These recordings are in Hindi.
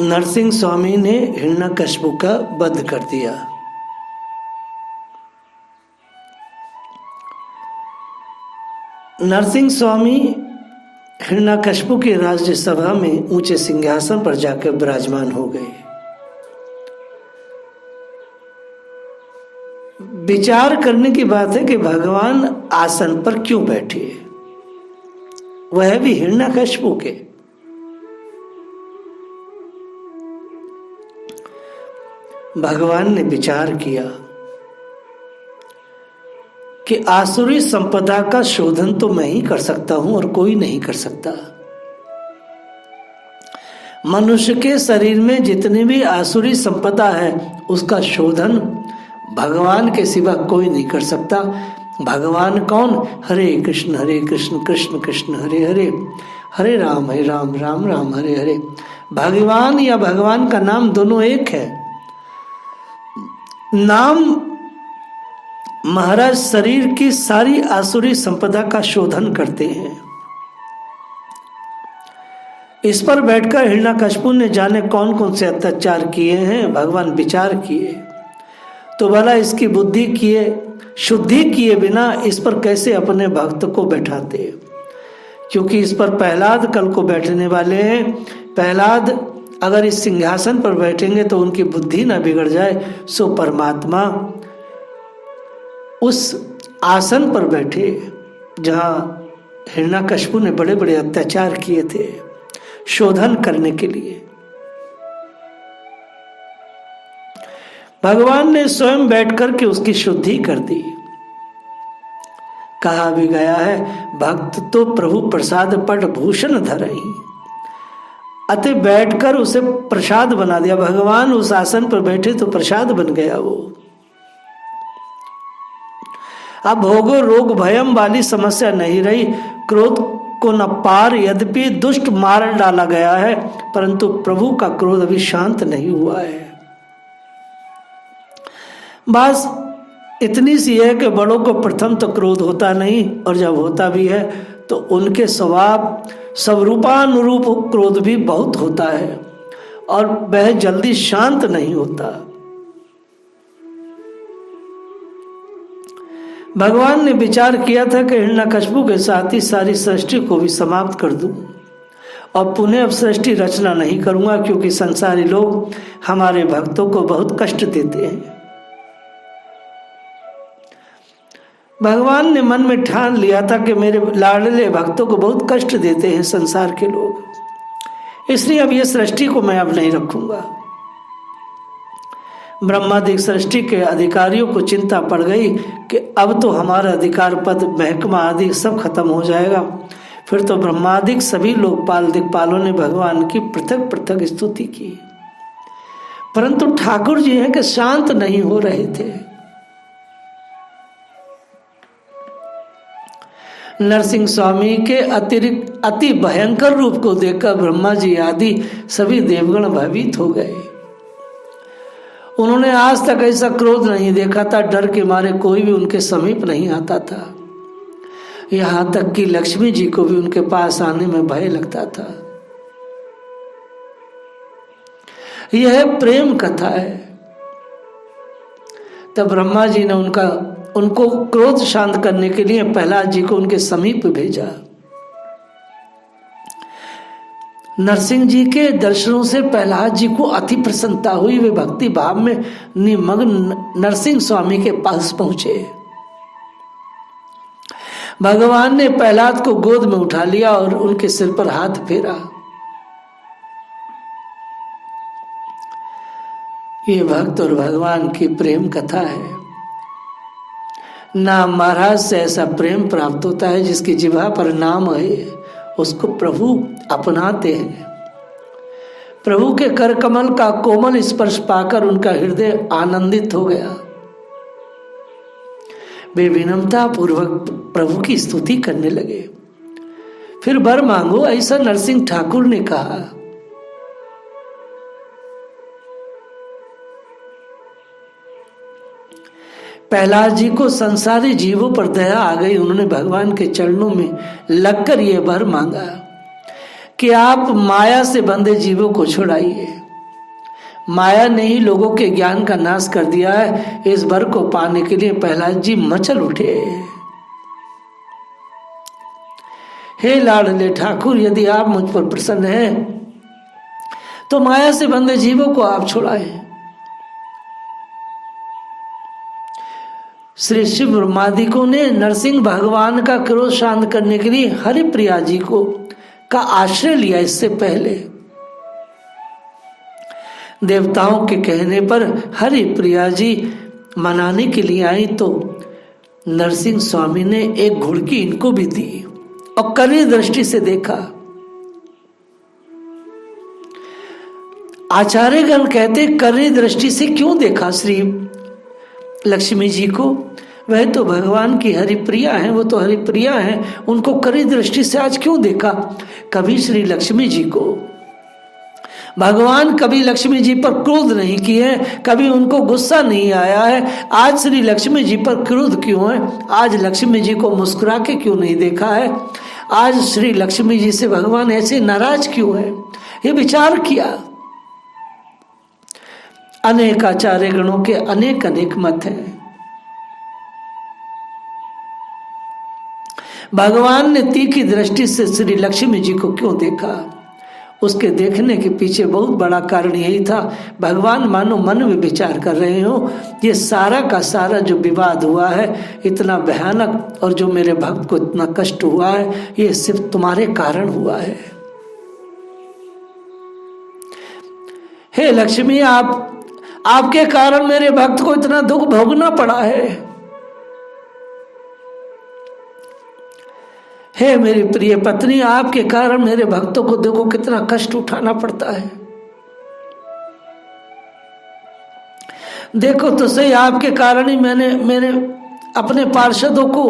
नरसिंह स्वामी ने हिरण्यकशिपु का वध कर दिया। नरसिंह स्वामी हिरण्यकशिपु की राज्यसभा में ऊंचे सिंहासन पर जाकर विराजमान हो गए। विचार करने की बात है कि भगवान आसन पर क्यों बैठे, वह भी हिरण्यकशिपु के। भगवान ने विचार किया कि आसुरी संपदा का शोधन तो मैं ही कर सकता हूं और कोई नहीं कर सकता। मनुष्य के शरीर में जितनी भी आसुरी संपदा है उसका शोधन भगवान के सिवा कोई नहीं कर सकता। भगवान कौन? हरे कृष्ण कृष्ण कृष्ण हरे हरे, हरे राम राम राम हरे हरे। भगवान या भगवान का नाम दोनों एक है। नाम महाराज शरीर की सारी आसुरी संपदा का शोधन करते हैं। इस पर बैठकर हिरण्यकशिपु ने जाने कौन कौन से अत्याचार किए हैं। भगवान विचार किए तो भला इसकी बुद्धि किए शुद्धि किए बिना इस पर कैसे अपने भक्त को बैठाते, क्योंकि इस पर प्रहलाद कल को बैठने वाले हैं। प्रहलाद अगर इस सिंहासन पर बैठेंगे तो उनकी बुद्धि ना बिगड़ जाए, सो परमात्मा उस आसन पर बैठे जहां हिरण्यकशिपु ने बड़े बड़े अत्याचार किए थे, शोधन करने के लिए। भगवान ने स्वयं बैठकर के उसकी शुद्धि कर दी। कहा भी गया है, भक्त तो प्रभु प्रसाद पट भूषण धरहि। अतः बैठकर उसे प्रसाद बना दिया। भगवान उस आसन पर बैठे तो प्रसाद बन गया वो। अब भोगो रोग भयम वाली समस्या नहीं रही। क्रोध को न पार यद्यपि दुष्ट मार डाला गया है, परंतु प्रभु का क्रोध अभी शांत नहीं हुआ है। बस इतनी सी है कि बड़ों को प्रथम तो क्रोध होता नहीं, और जब होता भी है तो उनके स्वभाव स्वरूपानुरूप क्रोध भी बहुत होता है और वह जल्दी शांत नहीं होता। भगवान ने विचार किया था कि हिरण्यकशिपु के साथ ही सारी सृष्टि को भी समाप्त कर दूं और पुनः अब सृष्टि रचना नहीं करूंगा, क्योंकि संसारी लोग हमारे भक्तों को बहुत कष्ट देते हैं। भगवान ने मन में ठान लिया था कि मेरे लाडले भक्तों को बहुत कष्ट देते हैं संसार के लोग, इसलिए अब ये सृष्टि को मैं अब नहीं रखूंगा। ब्रह्मादिक सृष्टि के अधिकारियों को चिंता पड़ गई कि अब तो हमारा अधिकार पद महकमा आदि सब खत्म हो जाएगा। फिर तो ब्रह्मादिक सभी लोकपाल दिक्पालों ने भगवान की पृथक पृथक स्तुति की, परंतु ठाकुर जी हैं कि शांत नहीं हो रहे थे। नरसिंह स्वामी के अतिरिक्त अति भयंकर रूप को देखकर ब्रह्मा जी आदि सभी देवगण भयभीत हो गए। उन्होंने आज तक ऐसा क्रोध नहीं देखा था। डर के मारे कोई भी उनके समीप नहीं आता था। यहां तक कि लक्ष्मी जी को भी उनके पास आने में भय लगता था। यह प्रेम कथा है। तब ब्रह्मा जी ने उनको क्रोध शांत करने के लिए प्रहलाद जी को उनके समीप भेजा। नरसिंह जी के दर्शनों से प्रहलाद जी को अति प्रसन्नता हुई। वे भक्ति भाव में निमग्न नरसिंह स्वामी के पास पहुंचे। भगवान ने प्रहलाद को गोद में उठा लिया और उनके सिर पर हाथ फेरा। ये भक्त और भगवान की प्रेम कथा है। नाम महाराज से ऐसा प्रेम प्राप्त होता है, जिसकी जिह्वा पर नाम है उसको प्रभु अपनाते हैं। प्रभु के कर कमल का कोमल स्पर्श पाकर उनका हृदय आनंदित हो गया। वे विनम्रता पूर्वक प्रभु की स्तुति करने लगे। फिर वर मांगो, ऐसा नरसिंह ठाकुर ने कहा। प्रहलाद जी को संसारी जीवों पर दया आ गई। उन्होंने भगवान के चरणों में लगकर यह वर मांगा कि आप माया से बंधे जीवों को छुड़ाइए। माया ने ही लोगों के ज्ञान का नाश कर दिया है। इस वर को पाने के लिए प्रहलाद जी मचल उठे। हे लाडले ठाकुर, यदि आप मुझ पर प्रसन्न हैं तो माया से बंधे जीवों को आप छुड़ाएं। श्री शिव ब्रह्मादिकों ने नरसिंह भगवान का क्रोध शांत करने के लिए हरिप्रिया जी को का आश्रय लिया। इससे पहले देवताओं के कहने पर हरिप्रिया जी मनाने के लिए आई तो नरसिंह स्वामी ने एक घुड़की इनको भी दी और कड़ी दृष्टि से देखा। आचार्यगण कहते कड़ी दृष्टि से क्यों देखा श्री लक्ष्मी जी को? वह तो भगवान की हरिप्रिया हैं, वो तो हरिप्रिया हैं, उनको कड़ी दृष्टि से आज क्यों देखा? कभी श्री लक्ष्मी जी को भगवान कभी लक्ष्मी जी पर क्रोध नहीं किए, कभी उनको गुस्सा नहीं आया है। आज श्री लक्ष्मी जी पर क्रोध क्यों है? आज लक्ष्मी जी को मुस्कुरा के क्यों नहीं देखा है? आज श्री लक्ष्मी जी से भगवान ऐसे नाराज क्यों है? ये विचार किया। अनेक आचार्य गणों के अनेक अनेक मत हैं। भगवान ने तीखी दृष्टि से श्री लक्ष्मी जी को क्यों देखा? उसके देखने के पीछे बहुत बड़ा कारण यही था, भगवान मानो मन में विचार कर रहे हो, ये सारा का सारा जो विवाद हुआ है इतना भयानक, और जो मेरे भक्त को इतना कष्ट हुआ है, ये सिर्फ तुम्हारे कारण हुआ है। हे लक्ष्मी, आपके कारण मेरे भक्त को इतना दुख भोगना पड़ा है। हे मेरी प्रिय पत्नी, आपके कारण मेरे भक्तों को देखो कितना कष्ट उठाना पड़ता है। देखो तो सही, आपके कारण ही मैंने अपने पार्षदों को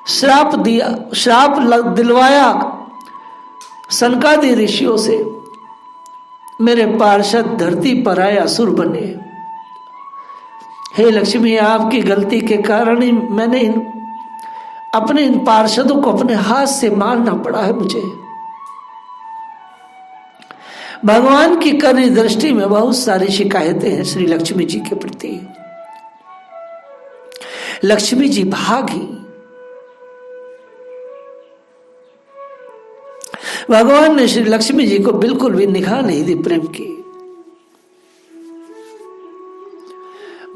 श्राप दिलवाया सनकादि ऋषियों से। मेरे पार्षद धरती पर आए असुर बने। हे लक्ष्मी, आपकी गलती के कारण ही मैंने अपने इन पार्षदों को अपने हाथ से मारना पड़ा है मुझे। भगवान की कड़ी दृष्टि में बहुत सारी शिकायतें हैं श्री लक्ष्मी जी के प्रति। लक्ष्मी जी भागी। भगवान ने श्री लक्ष्मी जी को बिल्कुल भी निगाह नहीं दी प्रेम की।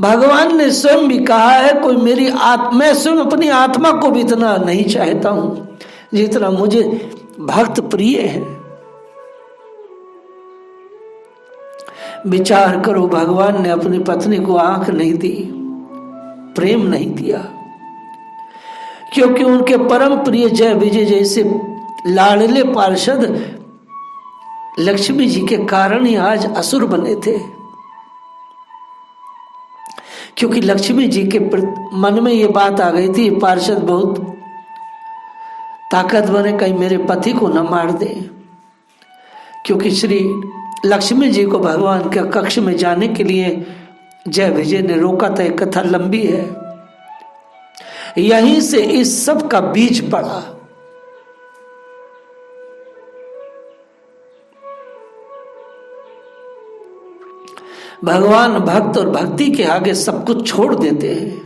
भगवान ने स्वयं भी कहा है, कोई मेरी मैं स्वयं अपनी आत्मा को भी इतना नहीं चाहता हूं जितना मुझे भक्त प्रिय है। विचार करो, भगवान ने अपनी पत्नी को आंख नहीं दी, प्रेम नहीं दिया, क्योंकि उनके परम प्रिय जय विजय जैसे लाडले पार्षद लक्ष्मी जी के कारण ही आज असुर बने थे। क्योंकि लक्ष्मी जी के मन में ये बात आ गई थी, पार्षद बहुत ताकतवर है, कहीं मेरे पति को न मार दे। क्योंकि श्री लक्ष्मी जी को भगवान के कक्ष में जाने के लिए जय विजय ने रोका था। एक कथा लंबी है, यहीं से इस सब का बीज पड़ा। भगवान भक्त और भक्ति के आगे सब कुछ छोड़ देते हैं।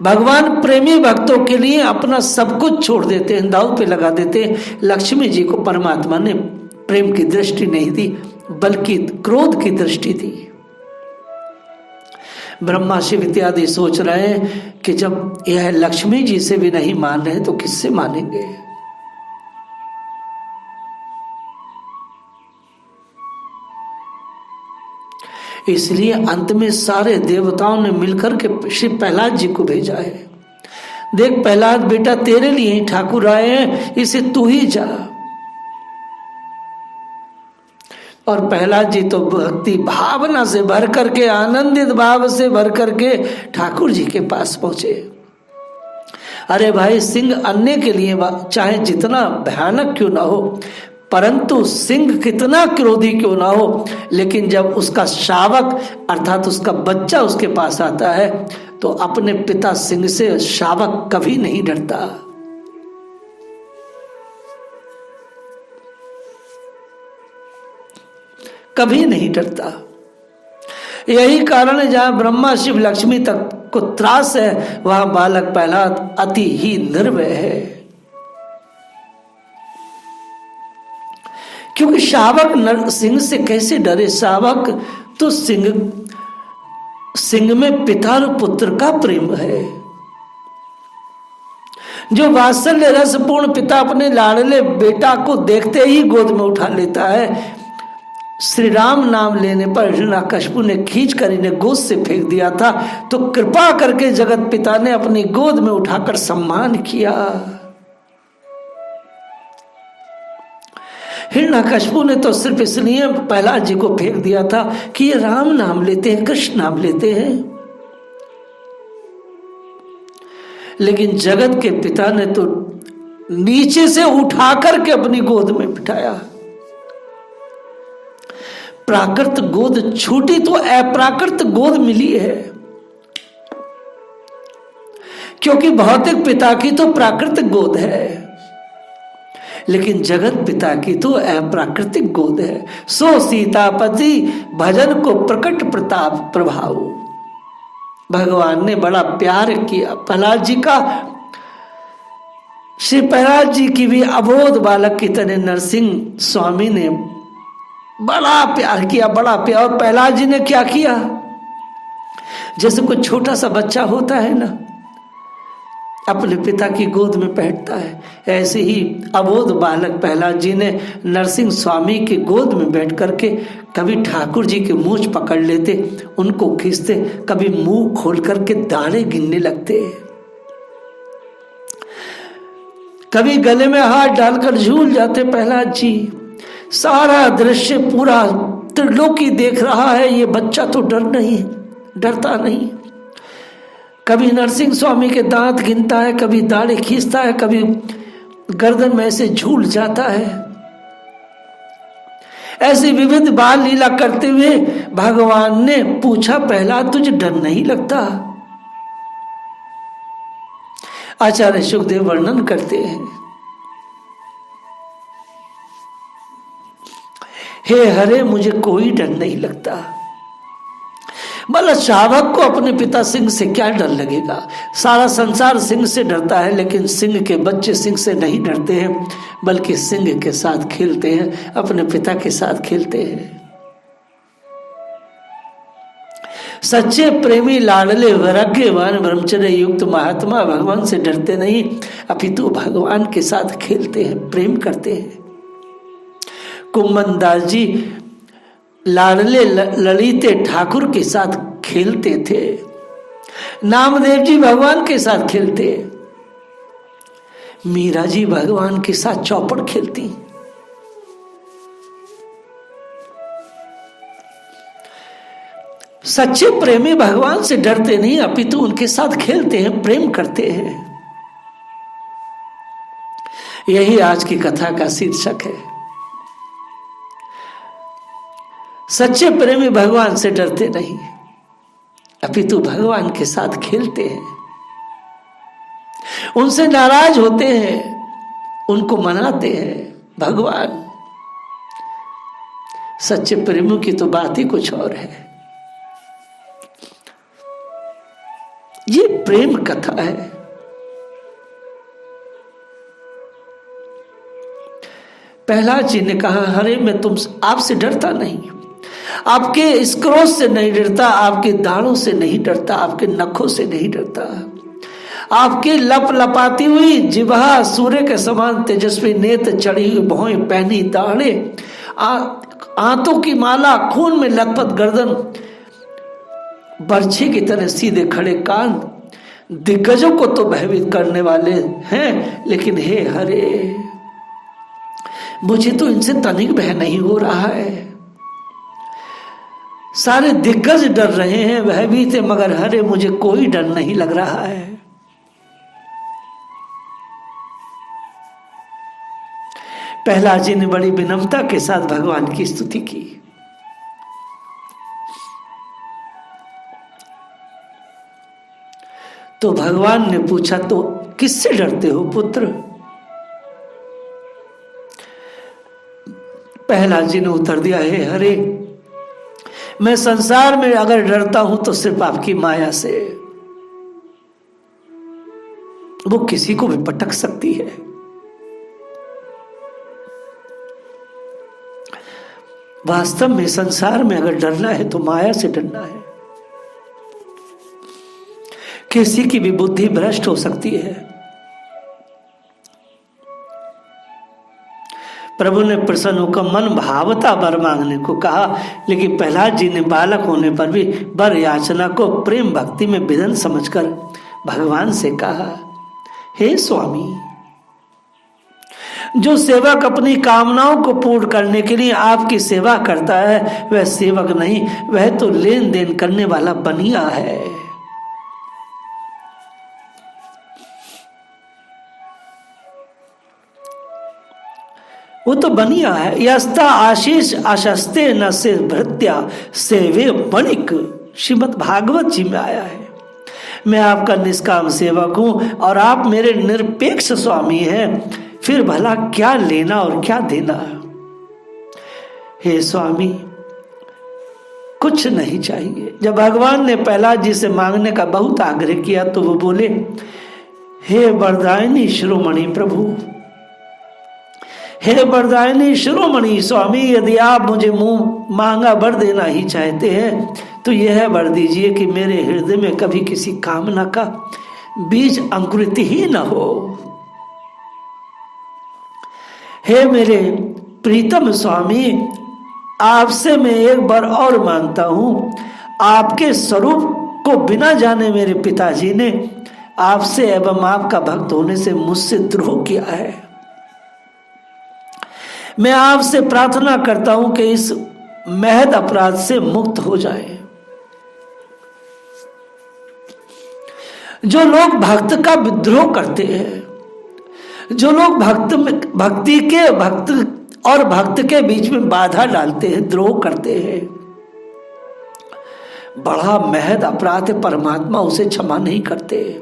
भगवान प्रेमी भक्तों के लिए अपना सब कुछ छोड़ देते हैं, दांव पे लगा देते हैं। लक्ष्मी जी को परमात्मा ने प्रेम की दृष्टि नहीं दी, बल्कि क्रोध की दृष्टि दी। ब्रह्मा शिव इत्यादि सोच रहे हैं कि जब यह लक्ष्मी जी से भी नहीं मान रहे तो किससे मानेंगे। इसलिए अंत में सारे देवताओं ने मिलकर के श्री प्रहलाद जी को भेजा है। देख प्रहलाद बेटा, तेरे लिए ही ठाकुर आए हैं, इसे तू ही जा। और प्रहलाद जी तो भक्ति भावना से भर करके, आनंदित भाव से भर करके ठाकुर जी के पास पहुंचे। अरे भाई, सिंह अन्य के लिए चाहे जितना भयानक क्यों ना हो, परंतु सिंह कितना क्रोधी क्यों ना हो, लेकिन जब उसका शावक अर्थात उसका बच्चा उसके पास आता है तो अपने पिता सिंह से शावक कभी नहीं डरता। कभी नहीं डरता। यही कारण है जहां ब्रह्मा शिव लक्ष्मी तक को त्रास है, वहां बालक प्रहलाद अति ही निर्भय है। क्योंकि शावक सिंह से कैसे डरे? शावक तो सिंह में पिता और पुत्र का प्रेम है। जो वात्सल्य रस पूर्ण पिता अपने लाडले बेटा को देखते ही गोद में उठा लेता है। श्री राम नाम लेने पर हिरण्यकशिपु ने खींच कर इन्हें गोद से फेंक दिया था, तो कृपा करके जगत पिता ने अपनी गोद में उठाकर सम्मान किया। हिरण्यकशिपु ने तो सिर्फ इसलिए प्रहलाद जी को फेंक दिया था कि ये राम नाम लेते हैं, कृष्ण नाम लेते हैं। लेकिन जगत के पिता ने तो नीचे से उठाकर के अपनी गोद में बिठाया। प्राकृत गोद छूटी तो अप्राकृत गोद मिली है, क्योंकि भौतिक पिता की तो प्राकृतिक गोद है, लेकिन जगत पिता की तो अप्राकृतिक गोद है। सो सीतापति भजन को प्रकट प्रताप प्रभाव। भगवान ने बड़ा प्यार किया प्रहलाद जी का। श्री प्रहलाद जी की भी अबोध बालक की तरह नरसिंह स्वामी ने बड़ा प्यार किया, बड़ा प्यार। और प्रहलाद जी ने क्या किया? जैसे कोई छोटा सा बच्चा होता है ना, अपने पिता की गोद में बैठता है, ऐसे ही अबोध बालक प्रहलाद जी ने नरसिंह स्वामी की गोद में बैठ करके कभी ठाकुर जी के मूंछ पकड़ लेते, उनको खींचते, कभी मुंह खोल करके दाने गिनने लगते, कभी गले में हाथ डालकर झूल जाते प्रहलाद जी। सारा दृश्य पूरा त्रिलोकी देख रहा है, ये बच्चा तो डरता नहीं। कभी नरसिंह स्वामी के दांत गिनता है, कभी दाढ़ी खींचता है, कभी गर्दन में ऐसे झूल जाता है। ऐसी विविध बाल लीला करते हुए भगवान ने पूछा, प्रहलाद तुझे डर नहीं लगता? आचार्य सुखदेव वर्णन करते हैं, हे हरे मुझे कोई डर नहीं लगता। मतलब शावक को अपने पिता सिंह से क्या डर लगेगा? सारा संसार सिंह से डरता है, लेकिन सिंह के बच्चे सिंह से नहीं डरते हैं, बल्कि सिंह के साथ खेलते हैं, अपने पिता के साथ खेलते हैं। सच्चे प्रेमी लाडले वैराग्यवान ब्रह्मचर्य युक्त महात्मा भगवान से डरते नहीं, अपितु भगवान के साथ खेलते हैं, प्रेम करते हैं। कुम्मन दास जी लाडले ललिते ठाकुर के साथ खेलते थे, नामदेव जी भगवान के साथ खेलते, मीरा जी भगवान के साथ चौपड़ खेलती। सच्चे प्रेमी भगवान से डरते नहीं, अपितु उनके साथ खेलते हैं, प्रेम करते हैं। यही आज की कथा का शीर्षक है। सच्चे प्रेमी भगवान से डरते नहीं, अपितु भगवान के साथ खेलते हैं, उनसे नाराज होते हैं, उनको मनाते हैं। भगवान सच्चे प्रेमियों की तो बात ही कुछ और है। ये प्रेम कथा है। प्रहलाद जी ने कहा, अरे मैं आपसे डरता नहीं, आपके इस क्रोध से नहीं डरता, आपके दाढ़ों से नहीं डरता, आपके नखों से नहीं डरता, आपकी लप लपाती हुई जिह्वा, सूर्य के समान तेजस्वी नेत्र, चढ़ी हुई भौहें, पहनी दाढ़े, आंतों की माला, खून में लथपथ गर्दन, बर्छी की तरह सीधे खड़े कान, दिग्गजों को तो भयभीत करने वाले हैं, लेकिन हे हरे मुझे तो इनसे तनिक भय नहीं हो रहा है। सारे दिग्गज डर रहे हैं, भयभीत है, मगर हरे मुझे कोई डर नहीं लग रहा है। प्रहलाद जी ने बड़ी विनम्रता के साथ भगवान की स्तुति की। तो भगवान ने पूछा, तो किससे डरते हो पुत्र? प्रहलाद जी ने उत्तर दिया, हे हरे, मैं संसार में अगर डरता हूं तो सिर्फ आपकी माया से। वो किसी को भी पटक सकती है। वास्तव में संसार में अगर डरना है तो माया से डरना है। किसी की भी बुद्धि भ्रष्ट हो सकती है। प्रभु ने प्रसन्न होकर मन भावता वर मांगने को कहा, लेकिन प्रहलाद जी ने बालक होने पर भी वर याचना को प्रेम भक्ति में विधन समझकर भगवान से कहा, हे स्वामी, जो सेवक अपनी कामनाओं को पूर्ण करने के लिए आपकी सेवा करता है वह सेवक नहीं, वह तो लेन देन करने वाला बनिया है। वो तो बनिया है। यस्ता आशीष आशस्ते न से भृत्या सेवे बणिक, श्रीमद् भागवत जी में आया है। मैं आपका निष्काम सेवक हूं और आप मेरे निरपेक्ष स्वामी हैं, फिर भला क्या लेना और क्या देना। हे स्वामी, कुछ नहीं चाहिए। जब भगवान ने प्रहलाद जी से मांगने का बहुत आग्रह किया तो वो बोले, हे वरदायिनी शिरोमणि प्रभु, हे वरदायिनी शिरोमणि स्वामी, यदि आप मुझे मुंह मांगा वर देना ही चाहते हैं तो यह वर दीजिए कि मेरे हृदय में कभी किसी कामना का बीज अंकुरित ही न हो। हे मेरे प्रीतम स्वामी, आपसे मैं एक बार और मांगता हूं, आपके स्वरूप को बिना जाने मेरे पिताजी ने आपसे एवं आपका भक्त होने से मुझसे द्रोह किया है। मैं आपसे प्रार्थना करता हूं कि इस महद अपराध से मुक्त हो जाए। जो लोग भक्त का विद्रोह करते हैं, जो लोग भक्ति के भक्त और भक्त के बीच में बाधा डालते हैं, द्रोह करते हैं, बड़ा महद अपराध है। परमात्मा उसे क्षमा नहीं करते,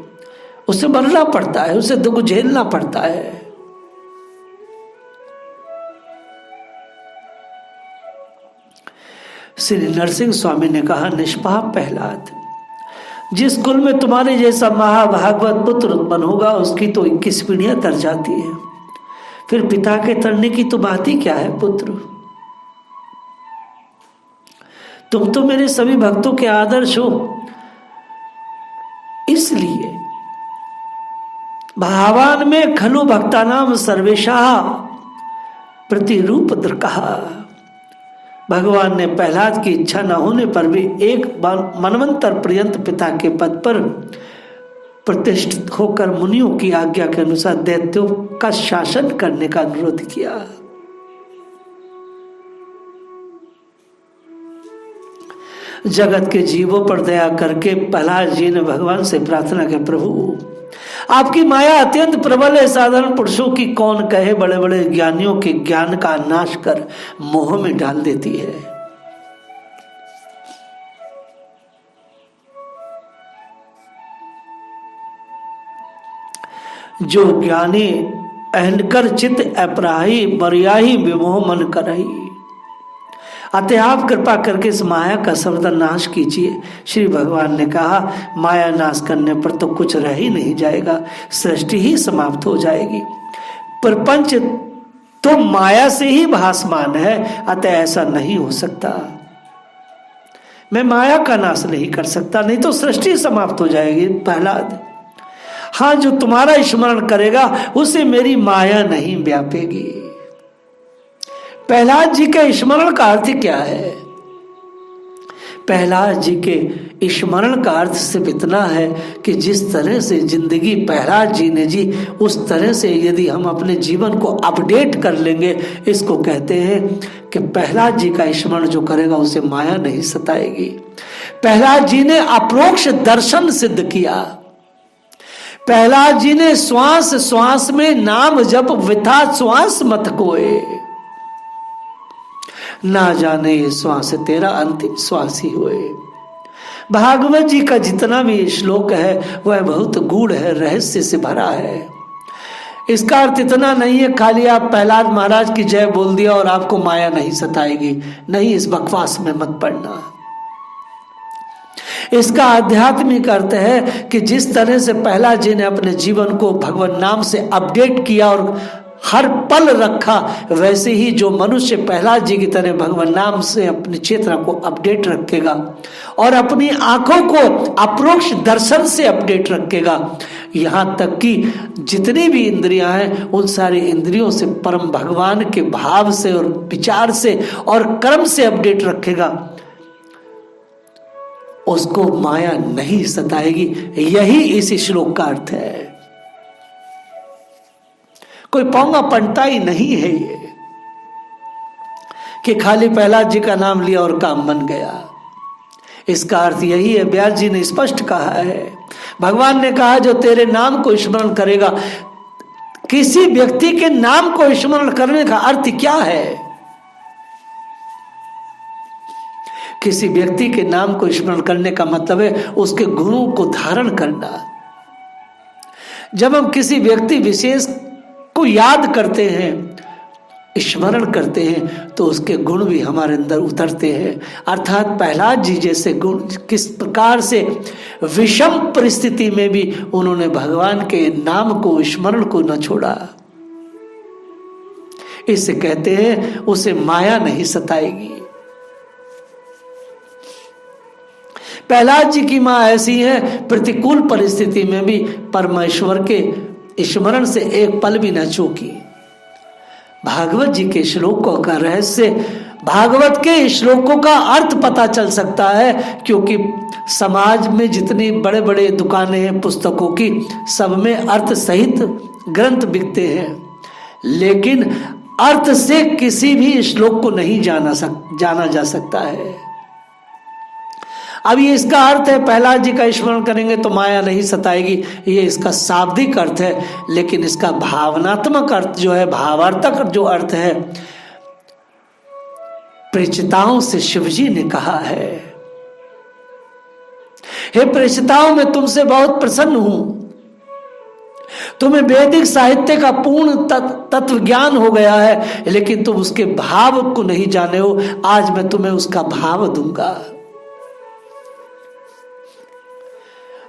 उसे मरना पड़ता है, उसे दुख झेलना पड़ता है। श्री नरसिंह स्वामी ने कहा, निष्पाप प्रहलाद, जिस कुल में तुम्हारे जैसा महाभागवत पुत्र उत्पन्न होगा उसकी तो 21 पीढ़ियां तर जाती है, फिर पिता के तरने की तो बात ही क्या है। पुत्र, तुम तो मेरे सभी भक्तों के आदर्श हो, इसलिए भावान में खलु भक्तानाम सर्वेशा प्रतिरूप कहा। भगवान ने प्रहलाद की इच्छा न होने पर भी एक मनवंतर पर्यंत पिता के पद पर प्रतिष्ठित होकर मुनियों की आज्ञा के अनुसार दैत्यों का शासन करने का अनुरोध किया। जगत के जीवों पर दया करके प्रहलाद जी ने भगवान से प्रार्थना की, प्रभु आपकी माया अत्यंत प्रबल है, साधारण पुरुषों की कौन कहे, बड़े बड़े ज्ञानियों के ज्ञान का नाश कर मोह में डाल देती है। जो ज्ञानी अहंकर चित अपराही बरियाही विमोह मन करही, अतः आप कृपा करके इस माया का सर्वदा नाश कीजिए। श्री भगवान ने कहा, माया नाश करने पर तो कुछ रह ही नहीं जाएगा, सृष्टि ही समाप्त हो जाएगी। प्रपंच तो माया से ही भासमान है, अतः ऐसा नहीं हो सकता। मैं माया का नाश नहीं कर सकता, नहीं तो सृष्टि समाप्त हो जाएगी। प्रहलाद, हाँ, जो तुम्हारा स्मरण करेगा उसे मेरी माया नहीं व्यापेगी। प्रहलाद जी के स्मरण का अर्थ क्या है? प्रहलाद जी के स्मरण का अर्थ सिर्फ इतना है कि जिस तरह से जिंदगी प्रहलाद जी ने जी, उस तरह से यदि हम अपने जीवन को अपडेट कर लेंगे, इसको कहते हैं कि प्रहलाद जी का स्मरण जो करेगा उसे माया नहीं सताएगी। प्रहलाद जी ने अप्रोक्ष दर्शन सिद्ध किया। प्रहलाद जी ने श्वास श्वास में नाम जप विथा श्वास मत कोए, ना जाने ये श्वास तेरा अंतिम श्वास ही होए। भागवत जी का जितना भी श्लोक है वह बहुत गूढ़ है, रहस्य से भरा है। इसका अर्थ इतना नहीं है खाली आप प्रहलाद महाराज की जय बोल दिया और आपको माया नहीं सताएगी। नहीं, इस बकवास में मत पड़ना। इसका आध्यात्मिक अर्थ है कि जिस तरह से प्रहलाद जी ने अपने जीवन को भगवान नाम से अपडेट किया और हर पल रखा, वैसे ही जो मनुष्य प्रहलाद जी की तरह भगवान नाम से अपनी चेतना को अपडेट रखेगा और अपनी आंखों को अप्रोक्ष दर्शन से अपडेट रखेगा, यहाँ तक कि जितनी भी इंद्रियां हैं उन सारी इंद्रियों से परम भगवान के भाव से और विचार से और कर्म से अपडेट रखेगा, उसको माया नहीं सताएगी। यही इस श्लोक का अर्थ है। कोई पौंगा पंटा ही नहीं है ये कि खाली प्रहलाद जी का नाम लिया और काम बन गया। इसका अर्थ यही है, व्यास जी ने स्पष्ट कहा है। भगवान ने कहा जो तेरे नाम को स्मरण करेगा। किसी व्यक्ति के नाम को स्मरण करने का अर्थ क्या है? किसी व्यक्ति के नाम को स्मरण करने का मतलब है उसके गुणों को धारण करना। जब हम किसी व्यक्ति विशेष को याद करते हैं, स्मरण करते हैं, तो उसके गुण भी हमारे अंदर उतरते हैं। अर्थात प्रहलाद जी जैसे गुण किस प्रकार से विषम परिस्थिति में भी उन्होंने भगवान के नाम को स्मरण को न छोड़ा, इसे कहते हैं उसे माया नहीं सताएगी। प्रहलाद जी की मां ऐसी है, प्रतिकूल परिस्थिति में भी परमेश्वर के स्मरण से एक पल भी न चूकी। भागवत जी के श्लोकों का रहस्य, भागवत के श्लोकों का अर्थ पता चल सकता है, क्योंकि समाज में जितनी बड़े बड़े दुकानें हैं पुस्तकों की, सब में अर्थ सहित ग्रंथ बिकते हैं, लेकिन अर्थ से किसी भी श्लोक को नहीं जाना जा सकता है। अब ये इसका अर्थ है प्रहलाद जी का स्मरण करेंगे तो माया नहीं सताएगी, ये इसका शाब्दिक अर्थ है। लेकिन इसका भावनात्मक अर्थ जो है, भावार्थक जो अर्थ है, प्रेषिताओं से शिवजी ने कहा है, हे प्रेषिताओं मैं तुमसे बहुत प्रसन्न हूं, तुम्हें वैदिक साहित्य का पूर्ण तत्व ज्ञान हो गया है, लेकिन तुम उसके भाव को नहीं जाने हो। आज मैं तुम्हें उसका भाव दूंगा।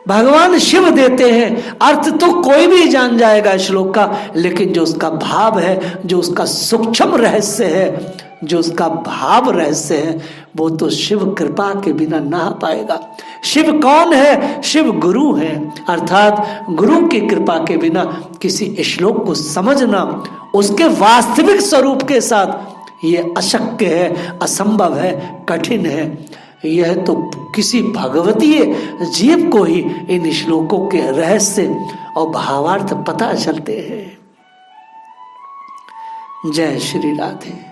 भगवान शिव देते हैं, अर्थ तो कोई भी जान जाएगा श्लोक का, लेकिन जो उसका भाव है, जो उसका सूक्ष्म रहस्य है, जो उसका भाव रहस्य है, वो तो शिव कृपा के बिना ना पाएगा। शिव कौन है? शिव गुरु है, अर्थात गुरु की कृपा के बिना किसी श्लोक को समझना उसके वास्तविक स्वरूप के साथ ये अशक्य है, असंभव है, कठिन है। यह तो किसी भगवतीय जीव को ही इन श्लोकों के रहस्य और भावार्थ पता चलते हैं। जय श्री राधे।